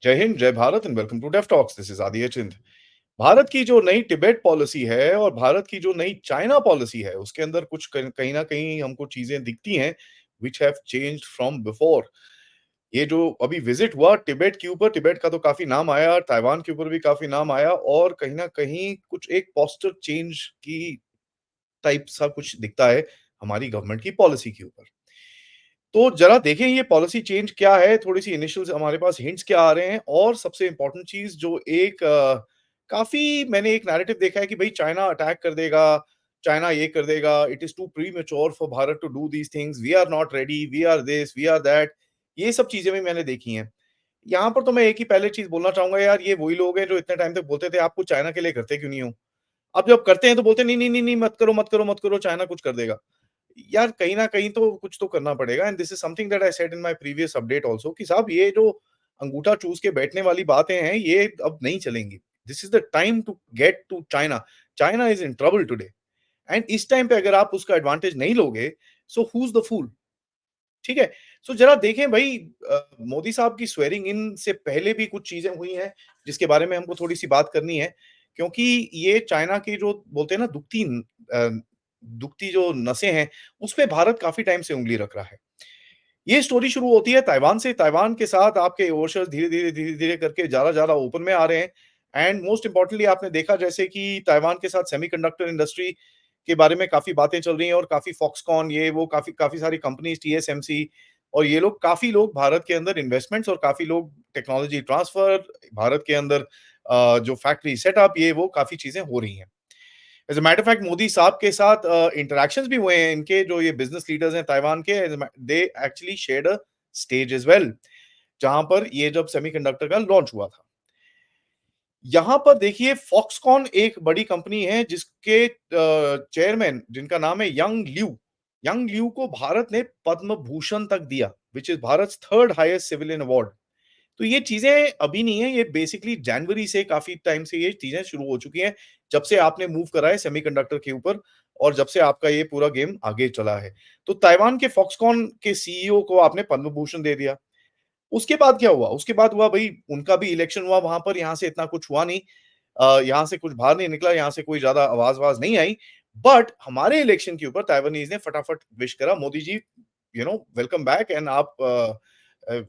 जय हिंद, जय Bharat and welcome to deaf talks. This is Aditya Chind. Bharat की जो नई तिबेट पॉलिसी है और भारत की जो नई चाइना पॉलिसी है, उसके अंदर कुछ कहीं न कहीं हमको चीज़ें दिखती हैं which have changed from before. ये जो अभी विज़िट हुआ तिबेट के ऊपर, तिबेट का तो काफ़ी नाम आया, ताइवान के ऊपर भी काफ़ी नाम आया और कहीं न कहीं कुछ एक पोस्चर चेंज की टाइप सा कुछ दिखता है हमारी गवर्नमेंट की पॉलिसी के ऊपर। तो ज़रा देखें ये पॉलिसी चेंज क्या है, थोड़ी-सी इनिशियल्स हमारे पास हिंट्स क्या आ रहे हैं और सबसे इम्पोर्टेंट चीज़ जो एक काफ़ी मैंने एक नैरेटिव देखा है कि भई चाइना अटैक कर देगा, चाइना ये कर देगा, it is too premature for Bharat to do these things, we are not ready, we are this, we are that, ये सब चीज़ें भी मैंने देखी हैं। यहाँ पर तो मैं एक ही पहले चीज़ बोलना चाहूँगा यार ये वही लोग हैं जो इतने टाइम तक बोलते थे आप कुछ चाइना के लिए करते क्यों नहीं हो? अब जब करते हैं तो बोलते हैं नहीं, नहीं, नहीं, नहीं मत करो, मत करो, मत करो, चाइना कुछ कर देगा। यार कहीं न कहीं तो कुछ तो करना पड़ेगा and this is something that I said in my previous update also कि साहब ये जो अंगूठा चूस के बैठने वाली बातें हैं, ये अब नहीं चलेंगी। This is the time to get to China. China is in trouble today and इस टाइम पे अगर आप उसका एडवांटेज नहीं लोगे, सो हू इज़ द फूल? ठीक है? सो ज़रा देखें भई मोदी साहब की स्वेरिंग इन से पहले भी कुछ चीज़ें हुई हैं, जिसके बारे में हमको थोड़ी-सी बात करनी है, क्योंकि ये चाइना की जो बोलते हैं ना अ, दुखती जो नसें हैं, उसपे भारत काफ़ी टाइम से उँगली रख रहा है। ये स्टोरी शुरू होती है ताइवान से, ताइवान के साथ आपके ओवरशेयर्स धीरे-धीरे, धीरे-धीरे करके ज़्यादा-ज़्यादा ओपन में आ रहे हैं एंड मोस्ट इम्पोर्टेंटली आपने देखा जैसे कि ताइवान के साथ सेमीकंडक्टर इंडस्ट्री के बारे में काफ़ी बातें चल रही हैं और काफ़ी फॉक्सकॉन ये वो काफ़ी काफ़ी सारी कंपनीज़ टीएसएमसी और ये लोग काफ़ी लोग भारत के अंदर इन्वेस्टमेंट्स और काफ़ी लोग टेक्नोलॉजी ट्रांसफर भारत के अंदर जो फैक्ट्री सेटअप ये वो काफ़ी चीज़ें हो रही हैं। As a matter of fact Modi साहब के साथ इंटरैक्शंस भी हुए हैं इनके जो ये बिज़नेस लीडर्स हैं ताइवान के they actually shared a stage as well जहाँ पर ये जब सेमीकंडक्टर का लॉन्च हुआ था। यहाँ पर देखिए फॉक्सकॉन एक बड़ी कंपनी है जिसके चेयरमैन जिनका नाम है यंग ल्यू। यंग ल्यू को भारत ने पद्म भूषण तक दिया which is Bharat's 3rd highest civilian award. तो ये चीज़ें अभी नहीं है, ये बेसिकली जनवरी से काफ़ी टाइम से ये चीज़ें शुरू हो चुकी हैं, जब से आपने मूव करा है सेमीकंडक्टर के ऊपर और जब से आपका ये पूरा गेम आगे चला है। तो ताइवान के फॉक्सकॉन के सीईओ को आपने पद्म भूषण दे दिया। उसके बाद क्या हुआ? उसके बाद हुआ भई उनका भी इलेक्शन हुआ वहाँ पर, यहाँ से इतना कुछ हुआ नहीं। यहाँ से कुछ बाहर नहीं निकला, यहाँ से कोई ज़्यादा आवाज़-वाज़ नहीं आई। बट हमारे इलेक्शन के ऊपर ताइवानीज़ ने फटाफट विश करा, Modi ji welcome back and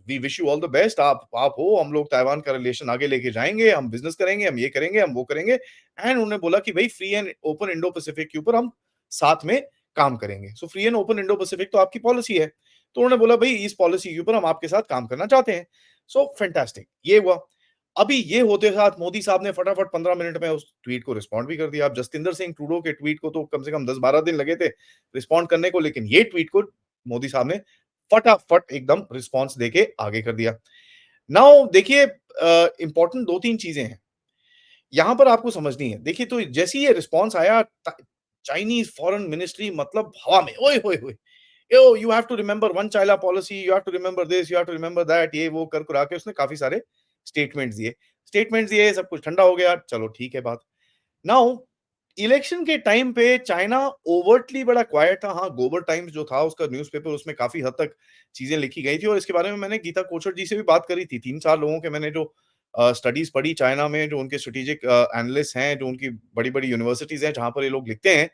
we wish you all the best आप हो, हम लोग ताइवान का रिलेशन आगे लेके जाएँगे, हम बिज़नेस करेंगे, हम ये करेंगे, हम वो करेंगे एंड उन्होंने बोला कि भई free and open Indo Pacific के ऊपर हम साथ में काम करेंगे। So free and open Indo Pacific तो आपकी पॉलिसी है। तो उन्होंने बोला भई इस पॉलिसी के ऊपर हम आपके साथ काम करना चाहते हैं। सो फैंटास्टिक ये हुआ। अभी ये होते साथ मोदी साहब ने फटाफट 15 मिनट में उस ट्वीट को रिस्पॉन्ड भी कर दिया। अब जसतिंदर सिंह ट्रूडो के ट्वीट को तो कम से कम 10-12 दिन लगे थे रिस्पॉन्ड करने को, लेकिन ये ट्वीट को मोदी साहब ने फटाफट एकदम रिस्पॉन्स देके आगे कर दिया। नाउ देखिए इम्पोर्टेंट 2-3 चीज़ें हैं। यहाँ पर आपको समझनी है। देखिए तो जैसे ही ये रिस्पॉन्स आया चाइनीज़ फॉरेन मिनिस्ट्री मतलब हवा में, ओए होए होए! Yo you have to remember one China policy, you have to remember this, you have to remember that ये वो कर कुरा के उसने काफ़ी सारे स्टेटमेंट्स दिए, सब कुछ ठंडा हो गया, चलो ठीक है बात। नाउ इलेक्शन के टाइम पे चाइना ओवरटली बड़ा क्वाइट था। हाँ, ग्लोबल टाइम्स जो था उसका न्यूज़पेपर उसमें काफ़ी हद तक चीज़ें लिखी गई थी और इसके बारे में मैंने गीता कोचर जी से भी बात करी थी। 3-4 लोगों के मैंने जो स्टडीज़ पढ़ी चाइना में जो उनके स्ट्रेटेजिक एनालिस्ट हैं, जो उनकी बड़ी-बड़ी यूनिवर्सिटीज़ हैं जहाँ पर ये लोग लिखते हैं,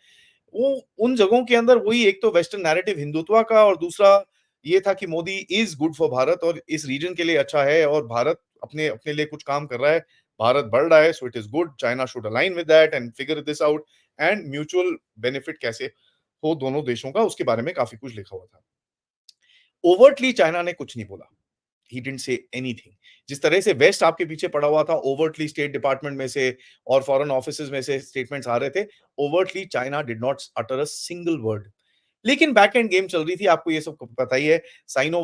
वो उन जगहों के अंदर वही एक तो वेस्टर्न नैरेटिव हिंदुत्व का और दूसरा ये था कि Modi is good for Bharat और इस रीजन के लिए अच्छा है और भारत अपने अपने लिए कुछ काम कर रहा है। भारत बढ़ रहा है so it is good, China should align with that and figure this out and mutual benefit कैसे हो दोनों देशों का उसके बारे में काफ़ी कुछ लिखा हुआ था। ओवरटली चाइना ने कुछ नहीं बोला। He didn't say anything. जिस तरह से वेस्ट आपके पीछे पड़ा हुआ था ओवरटली स्टेट डिपार्टमेंट में से और फॉरेन ऑफिसेज में से स्टेटमेंट्स आ रहे थे, overtly China did not utter a single word. लेकिन बैक एंड गेम चल रही थी, आपको ये सब पता ही है। साइनो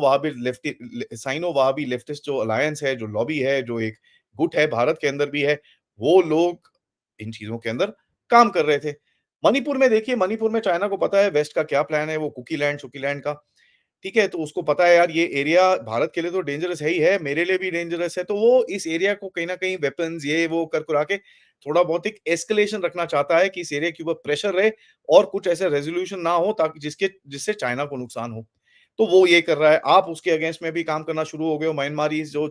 वहाबी लेफ्टिस्ट जो अलायंस है, जो लॉबी है, जो एक गुट है भारत के अंदर भी है, वो लोग इन चीज़ों के अंदर काम कर रहे थे। मणिपुर में देखिए, मणिपुर में चाइना को पता है वेस्ट का क्या प्लान है, वो कुकी लैंड, शुकी लैंड का। ठीक है, तो उसको पता है यार ये एरिया भारत के लिए तो डेंजरस है ही है, मेरे लिए भी डेंजरस है, तो वो इस एरिया को कहीं न कहीं वेपन्स ये वो कर कुरा के थोड़ा बहुत एक एस्केलेशन रखना चाहता है कि इस एरिया के ऊपर प्रेशर रहे और कुछ ऐसा रेज़ोल्यूशन ना हो ताकि जिससे चाइना को नुकसान हो। तो वो ये कर रहा है, आप उसके अगेंस्ट में भी काम करना शुरू हो गए हो, म्यांमारीज़ जो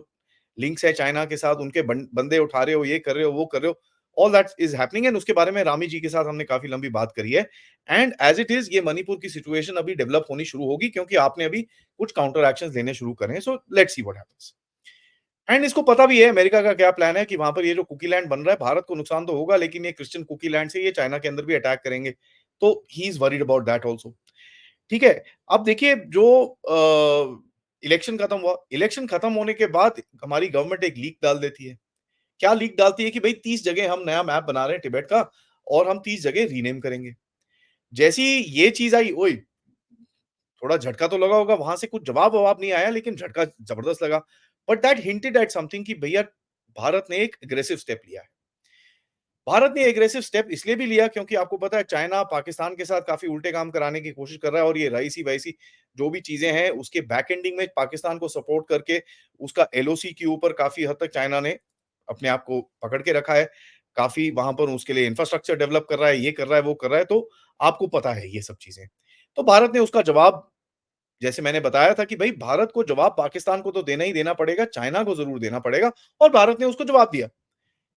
लिंक्स है चाइना के साथ, उनके बंदे उठा रहे हो, ये कर रहे हो, वो कर रहे हो, all that is happening and उसके बारे में रामी जी के साथ हमने काफ़ी लंबी बात करी है। एंड एज़ इट इज़ ये मणिपुर की सिचुएशन अभी डेवलप होनी शुरू होगी क्योंकि आपने अभी कुछ काउंटर एक्शंस लेने शुरू करे हैं, so let's see what happens. And इसको पता भी है अमेरिका का क्या प्लान है कि वहाँ पर ये जो कुकी लैंड बन रहा है, भारत को नुकसान तो होगा लेकिन ये क्रिश्चियन कुकी लैंड से ये चाइना के अंदर भी अटैक करेंगे। तो he is worried about that also. ठीक है? अब देखिए जो इलेक्शन खत्म हुआ, इलेक्शन खत्म होने के बाद हमारी गवर्नमेंट एक लीक डाल देती है। क्या लीक डालती है कि भई 30 जगह हम नया मैप बना रहे हैं तिब्बत का और हम 30 जगह रीनेम करेंगे। जैसी ये चीज़ आई, ओए! थोड़ा झटका तो लगा होगा, वहाँ से कुछ जवाब-ववाब नहीं आया लेकिन झटका ज़बरदस्त लगा। But that hinted at something कि भैया भारत ने एक एग्रेसिव स्टेप लिया है। भारत ने एग्रेसिव स्टेप इसलिए भी लिया क्योंकि आपको पता है चाइना पाकिस्तान के साथ काफ़ी उल्टे काम कराने की कोशिश कर रहा है और ये राईसी-वाईसी जो भी चीज़ें हैं उसके बैक एंडिंग में पाकिस्तान को सपोर्ट करके उसका एलओसी के ऊपर काफ़ी हद तक चाइना ने अपने आप को पकड़ के रखा है। काफ़ी वहाँ पर उसके लिए इंफ्रास्ट्रक्चर डेवलप कर रहा है, ये कर रहा है, वो कर रहा है, तो आपको पता है ये सब चीज़ें। तो भारत ने उसका जवाब जैसे मैंने बताया था कि भई भारत को जवाब पाकिस्तान को तो देना ही देना पड़ेगा, चाइना को ज़रूर देना पड़ेगा और भारत ने उसको जवाब दिया।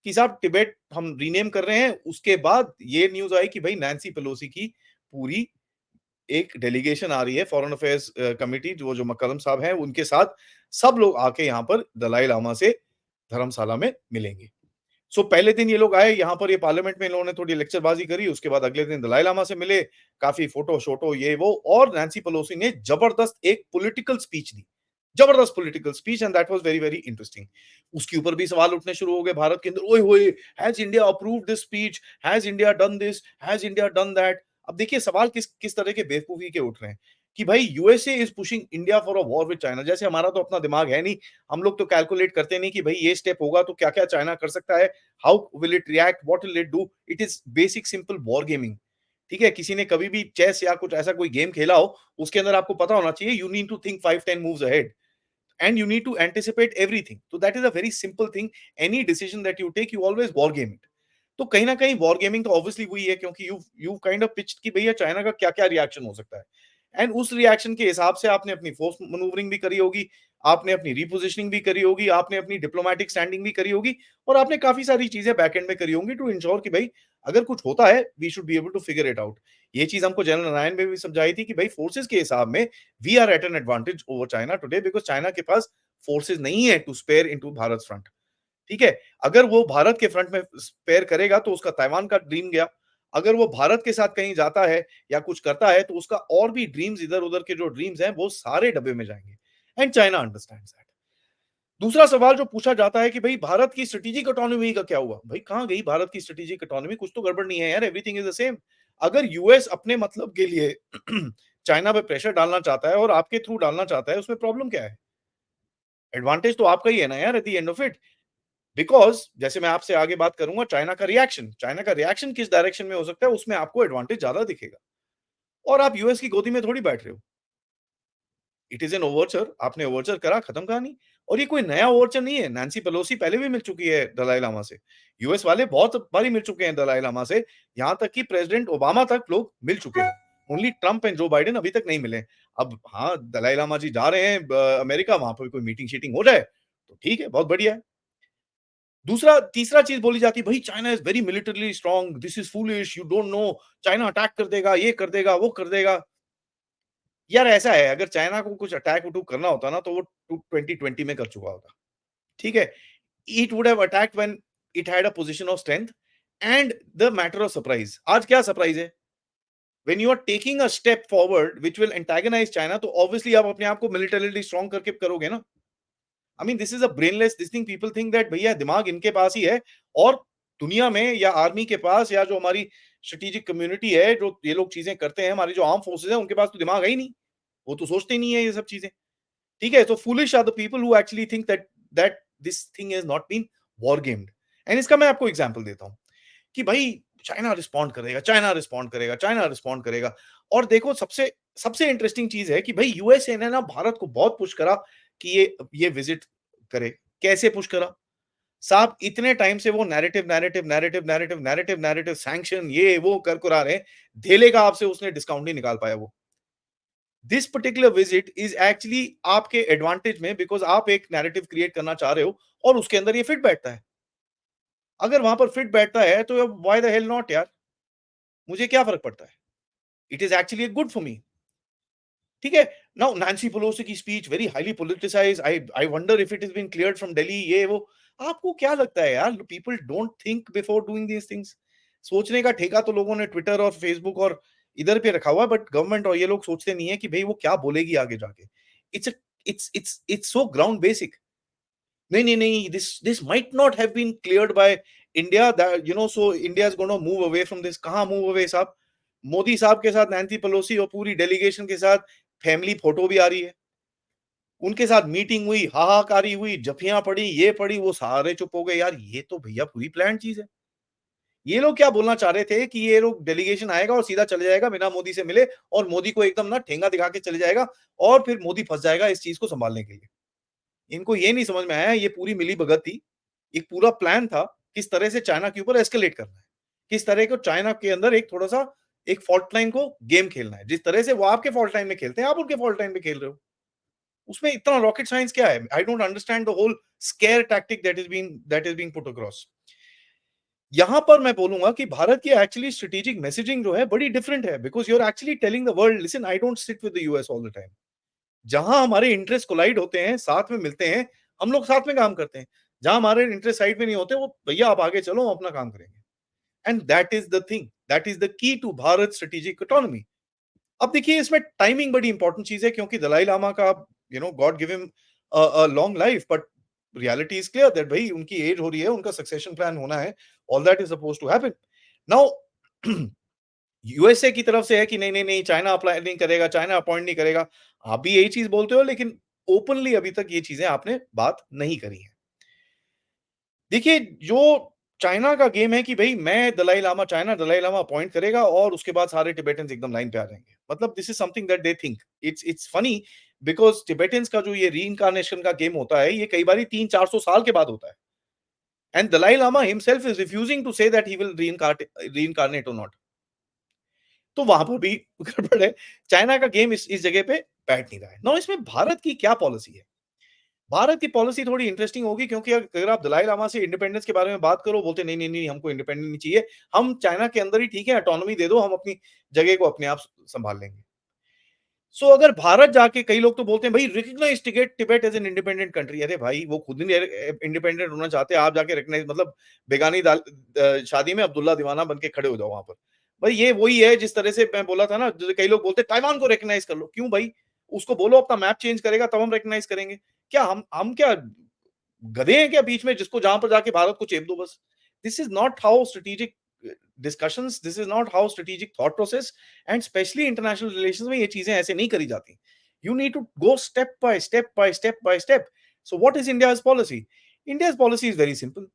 कि साहब तिबेट हम रीनेम कर रहे हैं, उसके बाद ये न्यूज़ आई कि भई नैन्सी पेलोसी की पूरी एक डेलीगेशन आ रही है फॉरेन अफेयर्स कमिटी जो जो मक्कदम साहब हैं, उनके साथ सब लोग आके यहाँ पर दलाई लामा से धर्मशाला में मिलेंगे। सो पहले दिन ये लोग आए, यहाँ पर ये पार्लियामेंट में इन लोगों ने थोड़ी लेक्चरबाज़ी करी, उसके बाद अगले दिन दलाई लामा से मिले, काफ़ी फ़ोटो-शोटो ये वो और नैन्सी पेलोसी ने ज़बरदस्त एक पॉलिटिकल स्पीच दी। ज़बरदस्त political speech and that was very, very interesting. उसके ऊपर भी सवाल उठने शुरू हो गए भारत के अंदर, ओए होए! Has India approved this speech? Has India done this? Has India done that? अब देखिए सवाल किस किस तरह के बेवकूफ़ी के उठ रहे हैं, कि भाई USA is pushing India for a war with China. जैसे हमारा तो अपना दिमाग है नहीं, हम लोग तो कैलकुलेट करते नहीं कि भई ये स्टेप होगा तो क्या-क्या चाइना कर सकता है, how will it react, what will it do? It is basic simple war gaming. ठीक है? किसी ने कभी भी चेस या कुछ ऐसा कोई गेम खेला हो, उसके अंदर आपको पता होना चाहिए you need to think 5-10 moves ahead and you need to anticipate everything. So that is a very simple thing. Any decision that you take, you always war game it. तो कहीं ना कहीं वॉर गेमिंग तो obviously वही है क्योंकि you kind of pitched कि भैया चाइना का क्या क्या रिएक्शन हो सकता है एंड उस रिएक्शन के हिसाब से आपने अपनी फोर्स मनूवरिंग भी करी होगी, आपने अपनी रिपोजिशनिंग भी करी होगी, आपने अपनी डिप्लोमेटिक स्टैंडिंग भी करी होगी और आपने काफी सारी चीजें बैक एंड में करी होंगी टू इंश्योर कि भाई अगर कुछ होता है we should be able to figure it out. ये चीज हमको जनरल नारायण में भी समझाई थी कि भाई फोर्सेस के हिसाब में we are at an advantage over China today because China के पास फोर्सेस नहीं है to spare into Bharat front. ठीक है? अगर वो भारत के फ्रंट में स्पेयर करेगा तो उसका ताइवान का ड्रीम गया। अगर वो भारत के साथ कहीं जाता है या कुछ करता है तो उसका और भी ड्रीम्स इधर-उधर के जो ड्रीम्स हैं वो सारे डब्बे में जाएँगे एंड चाइना अंडरस्टैंड्स दैट। दूसरा सवाल जो पूछा जाता है कि भई भारत की स्ट्रेटेजिक ऑटोनॉमी का क्या हुआ? भई कहाँ गई भारत की स्ट्रेटेजिक ऑटोनॉमी? कुछ तो गड़बड़ नहीं है यार, एवरीथिंग इज़ द सेम। अगर यूएस अपने मतलब के लिए चाइना पे प्रेशर डालना चाहता है और आपके थ्रू डालना चाहता है, उसमें प्रॉब्लम क्या है? एडवांटेज तो आपका ही है ना यार at the end of it. Because जैसे मैं आपसे आगे बात करूँगा चाइना का रिएक्शन किस डायरेक्शन में हो सकता है उसमें आपको एडवांटेज ज़्यादा दिखेगा और आप यूएस की गोदी में थोड़ी बैठ रहे हो। इट इज़ एन ओवरचर, आपने ओवरचर करा, खत्म कहानी। और ये कोई नया ओवरचर नहीं है, नैन्सी पेलोसी पहले भी मिल चुकी है दलाई लामा से। यूएस वाले बहुत बारी मिल चुके हैं दलाई लामा से, यहाँ तक कि प्रेसिडेंट ओबामा तक लोग मिल चुके हैं। Only Trump and Joe Biden अभी तक नहीं मिले। अब हाँ, दलाई लामा जी जा रहे हैं अमेरिका, वहाँ पे कोई मीटिंग-शीटिंग हो जाए, तो ठीक है, बहुत बढ़िया है। दूसरा तीसरा चीज़ बोली जाती है, भई China is very militarily strong, this is foolish, you don't know, China attack कर देगा, ये कर देगा, वो कर देगा। यार ऐसा है, अगर चाइना को कुछ अटैक-वटूक करना होता ना, तो वो 2020 में कर चुका होता। ठीक है? It would have attacked when it had a position of strength and the matter of surprise. आज क्या सरप्राइज़ है? When you are taking a step forward which will antagonise China, तो ऑब्वियसली आप अपने आप को मिलिटरीली स्ट्रांग करके करोगे ना। I mean this is a brainless this thing, people think that भैया दिमाग इनके पास ही है और दुनिया में या आर्मी के पास या जो हमारी स्ट्रेटेजिक कम्युनिटी है जो ये लोग चीजें करते हैं, हमारी जो आर्म फोर्सेज है उनके पास तो दिमाग है ही नहीं। वो तो सोचते ही नहीं है ये सब चीजें। ठीक है? तो foolish are the people who actually think that that this thing is not been war gamed. And इसका मैं आपको एग्जांपल देता हूं कि भाई चाइना रिस्पॉन्ड करेगा, चाइना रिस्पॉन्ड करेगा, चाइना रिस्पॉन्ड करेगा। और देखो सबसे सबसे इंटरेस्टिंग चीज है कि भाई यूएसए ने ना भारत को बहुत पुश करा कि ये विजिट करे। कैसे पुश करा? साहब इतने टाइम से वो नैरेटिव सैंक्शन ये वो कर कुरा रहे हैं, धेले का आपसे उसने डिस्काउंट नहीं निकाल पाया वो। This particular visit is actually आपके एडवांटेज में, बिकॉज आप एक नैरेटिव क्रिएट करना चाह रहे हो और उसके अंदर ये फिट बैठता है। अगर वहां पर फिट बैठता है तो व्हाई द हेल नॉट यार, मुझे क्या फर्क पड़ता है? It is actually good for me. ठीक है। नाउ नैन्सी पेलोसी की speech very highly politicized, I I wonder if it is been cleared from Delhi, ये वो। आपको क्या लगता है यार, people don't think before doing these things. सोचने का ठेका तो लोगों ने ट्विटर और फेसबुक और इधर पे रखा हुआ है, बट गवर्नमेंट और ये लोग सोचते नहीं है कि भाई वो क्या बोलेगी आगे जाके। It's it's so ground basic. नहीं नहीं नहीं, this might not have been cleared by India, that so India is gonna move away from this. कहां मूव अवे साहब? मोदी साहब के साथ नैन्सी पेलोसी और पूरी डेलीगेशन के साथ फैमिली फोटो भी आ रही है, उनके साथ मीटिंग हुई, हाहाकारी हुई, जफियां पड़ी, ये पड़ी, वो सारे चुप हो गए। यार ये तो भैया पूरी प्लान चीज है। ये लोग क्या बोलना चाह रहे थे कि ये लोग डेलीगेशन आएगा और सीधा चले जाएगा बिना मोदी से मिले, और मोदी को एकदम ना ठेंगा दिखा के चले जाएगा, और फिर मोदी फंस जाएगा इस चीज को संभालने के लिए। इनको ये नहीं समझ में आया ये पूरी मिली भगत थी। एक पूरा प्लान था किस तरह से चाइना के ऊपर एस्केलेट करना है, किस तरह को चाइना के अंदर एक थोड़ा सा एक फॉल्ट लाइन को गेम खेलना है। जिस तरह से वो आपके फॉल्ट लाइन में खेलते हैं, आप उनके फॉल्ट लाइन में खेल रहे हो। उसमें इतना रॉकेट साइंस क्या है? I don't understand the whole scare tactic that is being put across. यहां पर मैं बोलूंगा कि भारत की एक्चुअली स्ट्रेटेजिक मैसेजिंग जो है बड़ी डिफरेंट है, because you are actually telling the world, listen, I don't sit with the US all the time. जहां हमारे इंटरेस्ट कोलाइड होते हैं, साथ में मिलते हैं, हम लोग साथ में काम करते हैं। जहां हमारे इंटरेस्ट साइड में नहीं होते, वो भैया आप आगे चलो, हम अपना काम करेंगे। And that is the thing, that is the key to Bharat strategic economy. अब देखिए इसमें टाइमिंग बड़ी इंपॉर्टेंट चीज है, क्योंकि दलाई लामा का God give him a long life, but reality is clear that भाई उनकी एज हो रही है, उनका सक्सेशन प्लान होना है, all that is suppose to happen. Now USA की तरफ से है कि नहीं नहीं नहीं, चाइना अप्लाई नहीं करेगा, चाइना अपॉइंट नहीं करेगा। आप भी यही चीज बोलते हो, लेकिन ओपनली अभी तक ये चीजें आपने बात नहीं करी है। देखिए, जो चाइना का गेम है कि भई मैं दलाई लामा, चाइना दलाई लामा अपॉइंट करेगा और उसके बाद सारे टिबेटन्स एकदम लाइन पे आ जाएँगे। मतलब this is something that they think. It's funny because Tibetans का जो ये रीइन्कार्नेशन का गेम होता है, ये कई बारी 300-400 साल के बाद होता है। And Dalai Lama himself is refusing to say that he will reincarnate और नॉट। तो वहाँ पर भी गड़बड़ है। चाइना का गेम इस जगह पे बैठ नहीं रहा है। नाउ इसमें भारत की क्या पॉलिसी है? भारत की पॉलिसी थोड़ी इंटरेस्टिंग होगी, क्योंकि अगर आप दलाई लामा से इंडिपेंडेंस के बारे में बात करो, बोलते नहीं, नहीं, नहीं, हमको इंडिपेंडेंस नहीं चाहिए। हम चाइना के अंदर ही ठीक है, ऑटोनॉमी दे दो, हम अपनी जगह को अपने आप संभाल लेंगे। सो अगर भारत जाके, कई लोग तो बोलते हैं भाई recognise Tibet as an independent country. अरे भाई वो खुद नहीं इंडिपेंडेंट होना चाहते, आप जाके रिकॉग्नाइज मतलब बेगानी शादी में अब्दुल्ला दीवाना बन के खड़े हो जाओ वहां पर। भाई ये वही है जिस तरह से मैं बोला था ना, कई लोग बोलते ताइवान को रिकॉग्नाइज कर लो। क्यों भाई? उसको बोलो अपना मैप चेंज करेगा तब हम रिकॉग्नाइज करेंगे। क्या हम क्या गधे हैं क्या बीच में, जिसको जहां पर जाके भारत को चेप दो बस? This is not how strategic discussions, this is not how strategic thought process, and specially international relations में ये चीजें ऐसे नहीं करी जाती। You need to go step by step by step by step. So what is India's policy? India's policy is very simple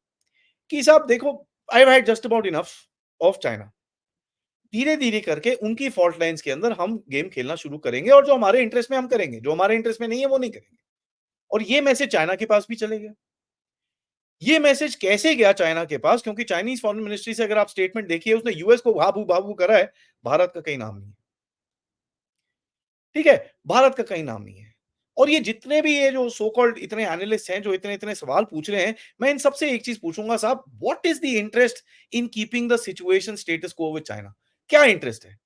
कि साहब देखो, I have had just about enough of China. धीरे धीरे करके उनकी फॉल्ट लाइंस के अंदर हम गेम खेलना शुरू करेंगे, और जो हमारे इंटरेस्ट में हम करेंगे, जो हमारे इंटरेस्ट में नहीं है वो नहीं करेंगे। और ये मैसेज चाइना के पास भी चलेगा। ये मैसेज कैसे गया चाइना के पास? क्योंकि चाइनीज फॉरेन मिनिस्ट्री से अगर आप स्टेटमेंट देखिए, उसने यूएस को भाबू भाबू करा है, भारत का कहीं नाम नहीं है। ठीक है, भारत का कहीं नाम नहीं है। और ये जितने भी ये जो सो कॉल्ड इतने एनालिस्ट हैं जो इतने इतने सवाल पूछ रहे हैं, मैं इन सबसे एक चीज पूछूंगा साहब, what is the interest in keeping the situation status को विद चाइना? क्या इंटरेस्ट है?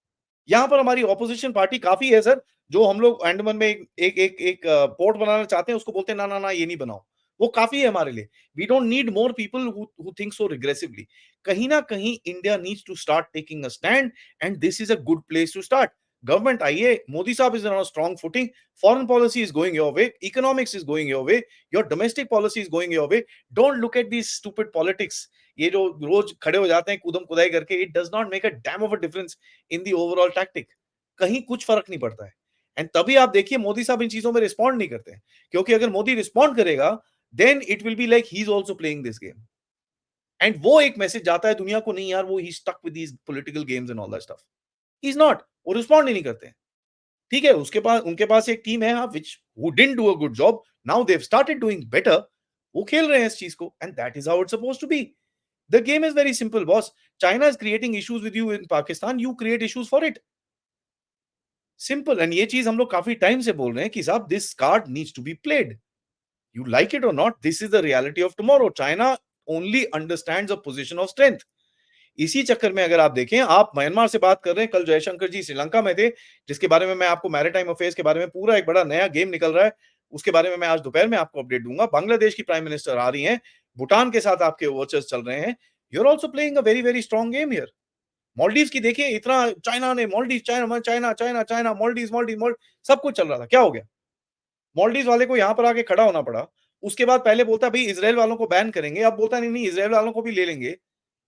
यहाँ पर हमारी ऑपोजिशन पार्टी काफी है सर, जो हम लोग अंडमान में एक पोर्ट बनाना चाहते हैं, उसको बोलते हैं ना ना ना ये नहीं बनाओ। वो काफी है हमारे लिए। We don't need more people who think so regressively. कहीं ना कहीं India needs to start taking a stand, and this is a good place to start. Government आइए, मोदी साहब is on strong footing, foreign policy is going your way, economics is going your way, your domestic policy is going your way. Don't look at this stupid politics. ये जो रोज खड़े हो जाते हैं कूदम कुदाई करके, it does not make a dam of a difference in the overall tactic. कहीं कुछ फर्क नहीं पड़ता है। एंड तभी आप देखिए मोदी साहब इन चीजों में रिस्पॉन्ड नहीं करते हैं, क्योंकि अगर मोदी रिस्पॉन्ड करेगा, then it will be like he is also playing this game. And वो एक मैसेज जाता है दुनिया को, नहीं यार वो ही stuck with these political games and all that stuff. He is not, वो रिस्पॉन्ड ही नहीं करते हैं। ठीक है, उसके पास उनके पास एक टीम है, हाँ, which who didn't do a good job, now they have started doing better. वो खेल रहे हैं इस चीज को, and that is how it's supposed to be. The game is very simple boss. China is creating issues with you in Pakistan, you create issues for it. Simple and ये चीज़ हम लोग काफ़ी टाइम से बोल रहे हैं कि साहब this card needs to be played. You like it or not, this is the reality of tomorrow. China only understands a position of strength. इसी चक्कर में अगर आप देखें, आप म्यांमार से बात कर रहे हैं, कल जयशंकर जी श्रीलंका में थे, जिसके बारे में मैं आपको मैरीटाइम अफेयर्स के बारे में पूरा एक बड़ा नया गेम निकल रहा है, उसके बारे में मैं आज दोपहर में आपको अपडेट दूंगा। बांग्लादेश की प्राइम मिनिस्टर आ रही हैं, भूटान के साथ आपके ओवरचर्स चल रहे हैं। You are also playing a very very strong game here. Maldives की देखिए, इतना चाइना ने Maldives China China China China Maldives Maldives सब कुछ चल रहा था, क्या हो गया? मालदीव्स वाले को यहाँ पर आके खड़ा होना पड़ा। उसके बाद पहले बोलता है भई इज़राइल वालों को बैन करेंगे, अब बोलता है नहीं, नहीं इज़राइल वालों को भी ले लेंगे।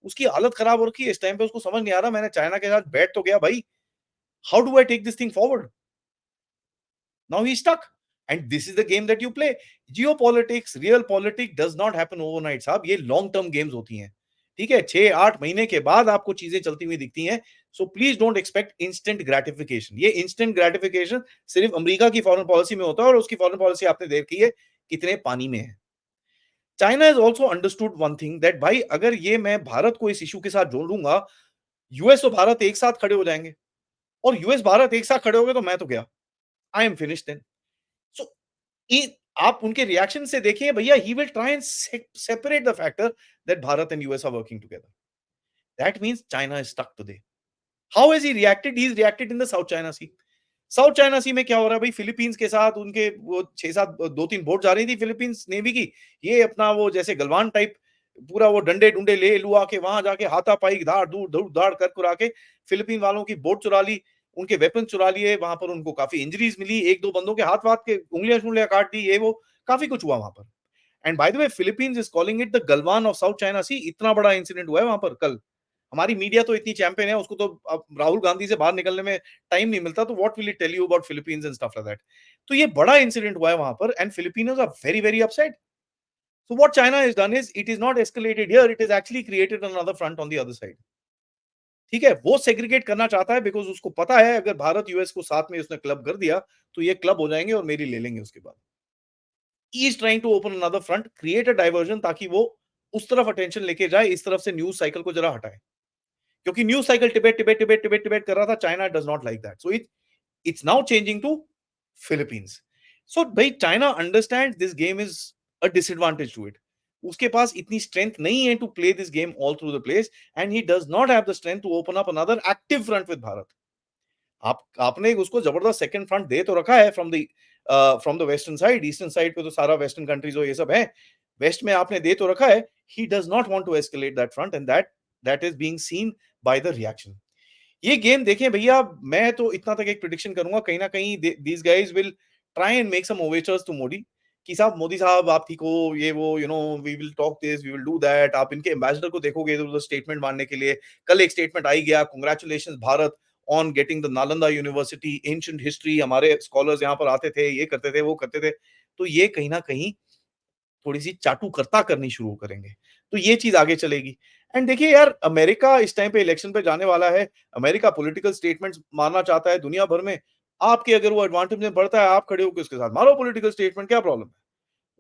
उसकी हालत खराब हो रखी है इस टाइम पे, उसको समझ नहीं आ रहा मैंने चाइना के साथ बैठ तो गया भाई, how do I take this thing forward? Now he is stuck and this is the game that you play. Geopolitics, real politics does not happen overnight साहब, ये लॉन्ग टर्म गेम्स होती हैं। ठीक है? 6-8 महीने के बाद आपको चीज़ें चलती हुई दिखती हैं। So please don't expect instant gratification. ये इंस्टेंट ग्रैटिफिकेशन सिर्फ अमेरिका की फॉरेन पॉलिसी में होता है और उसकी फॉरेन पॉलिसी आपने देखी है कितने पानी में है। China has also understood one thing that भाई अगर ये मैं भारत को इस इश्यू के साथ जोड़ लूँगा, यूएस और भारत एक साथ खड़े हो जाएँगे और यूएस भारत एक साथ खड़े हो गए तो मैं तो गया। I am finished then. So इ आप उनके रिएक्शन से देखिए भैया he will try and separate the factor that Bharat and US are working together. That means China is stuck today. How has he reacted? He is reacted in the South China Sea. South China Sea में क्या हो रहा है भाई, Philippines के साथ उनके वो 6-7 2-3 बोट जा रही थी फिलीपींस नेवी की। ये अपना वो जैसे गलवान टाइप पूरा वो डंडे-डुंडे ले लुआ के वहां जाके हाथापाई धाड़-धूड़ धूड़-धाड़ कर कुरा के फिलीपीन वालों की बोट चुरा ली, उनके वेपन चुरा लिए, वहां पर उनको काफी इंजरीज मिली, 1-2 बंदों के हाथ-वाथ के उंगलियां-शुंगलियां काट दी, ये वो काफी कुछ हुआ वहां पर। And by the way Philippines is calling it the Galwan of South China Sea. इतना बड़ा इंसिडेंट हुआ है वहां पर कल। हमारी मीडिया तो इतनी चैंपियन है, उसको तो अब राहुल गांधी से बाहर निकलने में टाइम नहीं मिलता, तो what will it tell you about Philippines and stuff like that. तो ये बड़ा इंसिडेंट हुआ है वहां पर and Filipinos are very very upset. So what China has done is it is not escalated here, it is actually created another front on the other side. ठीक है, वो सेग्रीगेट करना चाहता है बिकॉज उसको पता है अगर भारत यूएस को साथ में उसने क्लब कर दिया तो ये क्लब हो जाएंगे और मेरी ले लेंगे उसके बाद। He is trying to open another front, create a diversion ताकि वो उस तरफ अटेंशन लेके जाए, इस तरफ से न्यूज साइकिल को जरा हटाए। क्योंकि news cycle Tibet Tibet Tibet Tibet Tibet कर रहा था, China does not like that, so it's now changing to Philippines. So भाई China understands this game is a disadvantage to it. उसके पास इतनी strength नहीं है to play this game all through the place and he does not have the strength to open up another active front with Bharat. आप आपने उसको जबरदस्त second front दे तो रखा है from the western side, eastern side पे तो सारा वेस्टर्न कंट्रीज और ये सब है, वेस्ट में आपने दे तो रखा है। He does not want to escalate that front and that is being seen by the reaction. ये गेम देखें भैया, मैं तो इतना तक एक प्रिडिक्शन करूंगा, कहीं ना कहीं these guys will try and make some overtures to Modi कि साहब मोदी साहब आप ठीक हो, ये वो you know we will talk this we will do that. आप इनके एम्बेसडर को देखोगे इधर उधर स्टेटमेंट मारने के लिए। कल एक स्टेटमेंट आई गया, congratulations Bharat on getting the Nalanda university, ancient history, हमारे स्कॉलर्स यहाँ पर आते थे, ये करते थे वो करते थे। तो ये कहीं ना कहीं थोड़ी-सी चाटुकरता करनी शुरू करेंगे। तो ये चीज़ आगे चलेगी। एंड देखिए यार, अमेरिका इस टाइम पे इलेक्शन पे जाने वाला है। अमेरिका पॉलिटिकल स्टेटमेंट्स मारना चाहता है दुनिया भर में। आपके अगर वो एडवांटेज में बढ़ता है, आप खड़े होके उसके साथ मारो पॉलिटिकल स्टेटमेंट, क्या प्रॉब्लम है?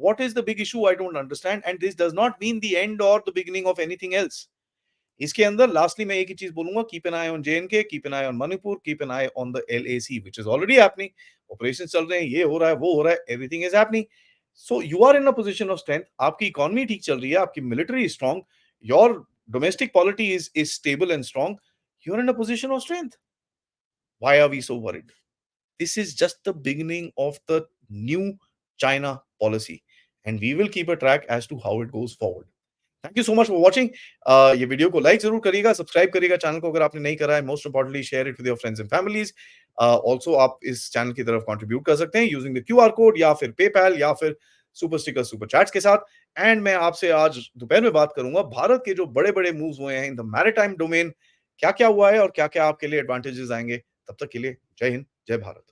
What is the big issue? I don't understand and this does not mean the end और the beginning of anything else. इसके अंदर लास्टली मैं एक ही चीज बोलूंगा, keep an eye on J and K, keep an eye on Manipur, keep an eye on the LAC which is already happening. Operation चल रहे हैं, ये हो रहा है वो हो रहा है, everything is happening. So you are in a position of strength, आपकी इकोनॉमी ठीक चल रही है, आपकी military is strong, your domestic polity is stable and strong, you are in a position of strength. Why are we so worried? This is just the beginning of the new China policy and we will keep a track as to how it goes forward. Thank you so much for watching. ये video को like जरूर करिएगा, subscribe करिएगा channel को अगर आपने नहीं करा है। Most importantly share it with your friends and families. Also आप इस चैनल की तरफ कंट्रीब्यूट कर सकते हैं यूजिंग द क्यूआर कोड या फिर पेपैल या फिर सुपर स्टिकर सुपर चैट्स के साथ। एंड मैं आपसे आज दोपहर में बात करूंगा भारत के जो बड़े बड़े मूव्स हुए हैं इन द मैरिटाइम डोमेन, क्या क्या हुआ है और क्या क्या आपके लिए एडवांटेजेस आएंगे। तब तक के लिए जय हिंद, जय भारत।